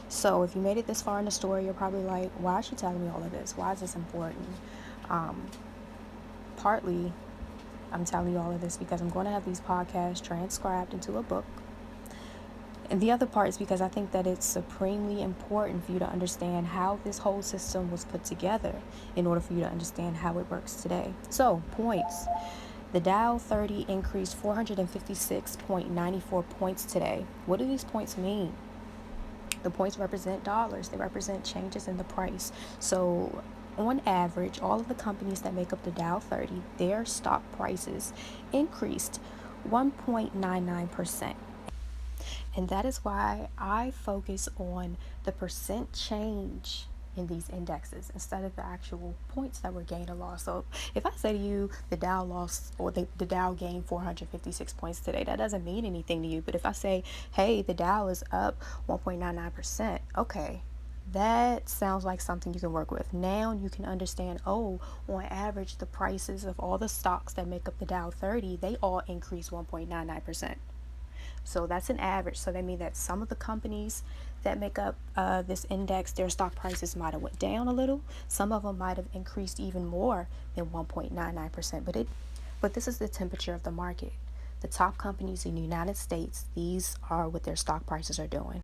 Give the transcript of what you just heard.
So if you made it this far in the story, you're probably like, why is she telling me all of this? Why is this important? Um, Partly, I'm telling you all of this because I'm going to have these podcasts transcribed into a book. And the other part is because I think that it's supremely important for you to understand how this whole system was put together in order for you to understand how it works today. So, points. The Dow 30 increased 456.94 points today. What do these points mean? The points represent dollars. They represent changes in the price. So on average, all of the companies that make up the Dow 30, their stock prices increased 1.99%. And that is why I focus on the percent change in these indexes instead of the actual points that were gained or lost. So if I say to you the Dow lost or the Dow gained 456 points today, that doesn't mean anything to you. But if I say, hey, the Dow is up 1.99%, okay, that sounds like something you can work with. Now you can understand, oh, on average, the prices of all the stocks that make up the Dow 30, they all increase 1.99%. So that's an average. So that means that some of the companies that make up this index, their stock prices might have went down a little. Some of them might have increased even more than 1.99%. But this is the temperature of the market. The top companies in the United States, these are what their stock prices are doing.